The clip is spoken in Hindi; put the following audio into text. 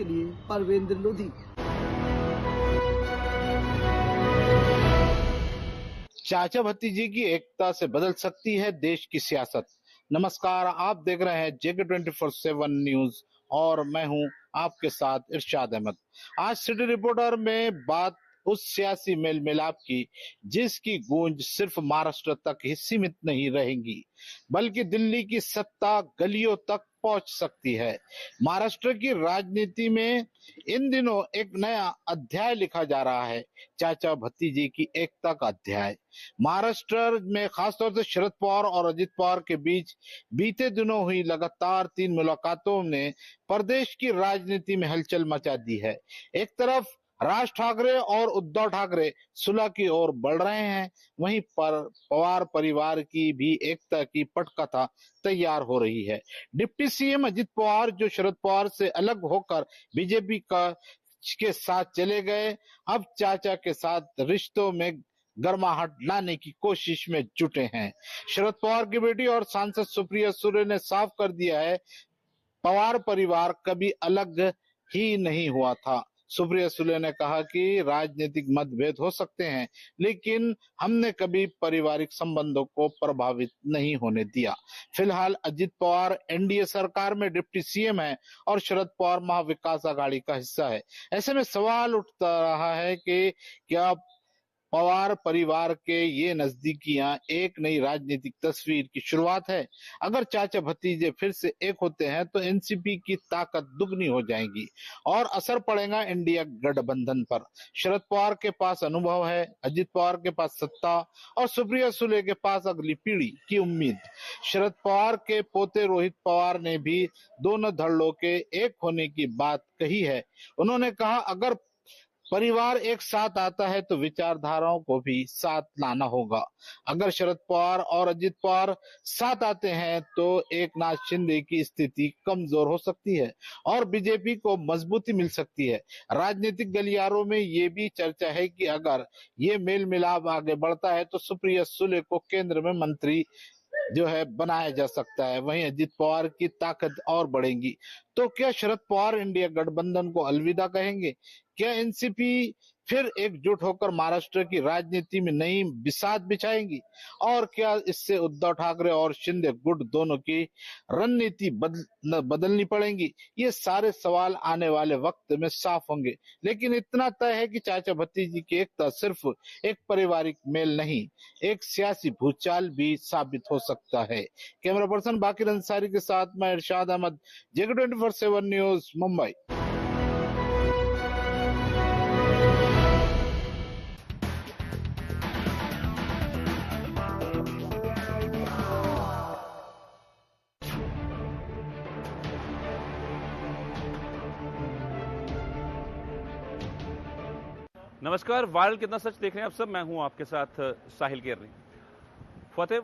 के लिए परवेंद्र लोधी। चाचा भतीजे की एकता से बदल सकती है देश की सियासत। नमस्कार, आप देख रहे हैं जेके 24/7 न्यूज और मैं हूं आपके साथ इरशाद अहमद। आज सिटी रिपोर्टर में बात उस सियासी मेल मिलाप की जिसकी गूंज सिर्फ महाराष्ट्र तक ही सीमित नहीं रहेगी बल्कि दिल्ली की सत्ता गलियों तक पहुंच सकती है। महाराष्ट्र की राजनीति में इन दिनों एक नया अध्याय लिखा जा रहा है, चाचा भतीजे की एकता का अध्याय। महाराष्ट्र में खासतौर से शरद पवार और अजित पवार के बीच बीते दिनों हुई लगातार 3 मुलाकातों ने प्रदेश की राजनीति में हलचल मचा दी है। एक तरफ राज ठाकरे और उद्धव ठाकरे सुलह की ओर बढ़ रहे हैं, वहीं पर पवार परिवार की भी एकता की पटकथा तैयार हो रही है। डिप्टी सीएम अजित पवार जो शरद पवार से अलग होकर बीजेपी के साथ चले गए, अब चाचा के साथ रिश्तों में गर्माहट लाने की कोशिश में जुटे हैं। शरद पवार की बेटी और सांसद सुप्रिया सुले ने साफ कर दिया है, पवार परिवार कभी अलग ही नहीं हुआ था। सुप्रिया सुले ने कहा कि राजनीतिक मतभेद हो सकते हैं, लेकिन हमने कभी पारिवारिक संबंधों को प्रभावित नहीं होने दिया। फिलहाल अजित पवार एनडीए सरकार में डिप्टी सीएम है और शरद पवार महाविकास आघाड़ी का हिस्सा है। ऐसे में सवाल उठता रहा है कि क्या पवार परिवार के ये नजदीकियां एक नई राजनीतिक तस्वीर की शुरुआत है। अगर चाचा भतीजे फिर से एक होते हैं तो एनसीपी की ताकत दुगनी हो जाएगी और असर पड़ेगा इंडिया गठबंधन पर। शरद पवार के पास अनुभव है, अजित पवार के पास सत्ता और सुप्रिया सुले के पास अगली पीढ़ी की उम्मीद। शरद पवार के पोते रोहित पवार ने भी दोनों धड़ों के एक होने की बात कही है। उन्होंने कहा, अगर परिवार एक साथ आता है तो विचारधाराओं को भी साथ लाना होगा। अगर शरद पवार और अजित पवार साथ आते हैं तो एकनाथ शिंदे की स्थिति कमजोर हो सकती है और बीजेपी को मजबूती मिल सकती है। राजनीतिक गलियारों में ये भी चर्चा है कि अगर ये मेल मिलाप आगे बढ़ता है तो सुप्रिया सुले को केंद्र में मंत्री बनाया जा सकता है। वहीं अजित पवार की ताकत और बढ़ेगी। तो क्या शरद पवार इंडिया गठबंधन को अलविदा कहेंगे? क्या एनसीपी फिर एकजुट होकर महाराष्ट्र की राजनीति में नई बिसात बिछाएंगी? और क्या इससे उद्धव ठाकरे और शिंदे गुट दोनों की रणनीति बदलनी पड़ेगी? ये सारे सवाल आने वाले वक्त में साफ होंगे, लेकिन इतना तय है कि चाचा भतीजी की एकता सिर्फ एक पारिवारिक मेल नहीं, एक सियासी भूचाल भी साबित हो सकता है। कैमरा पर्सन बाकिर अंसारी के साथ मैं इरशाद अहमद, जेके 24/7 न्यूज, मुंबई। नमस्कार, वायरल कितना सच देख रहे हैं आप सब। मैं हूं आपके साथ साहिल केरनी। फतेह,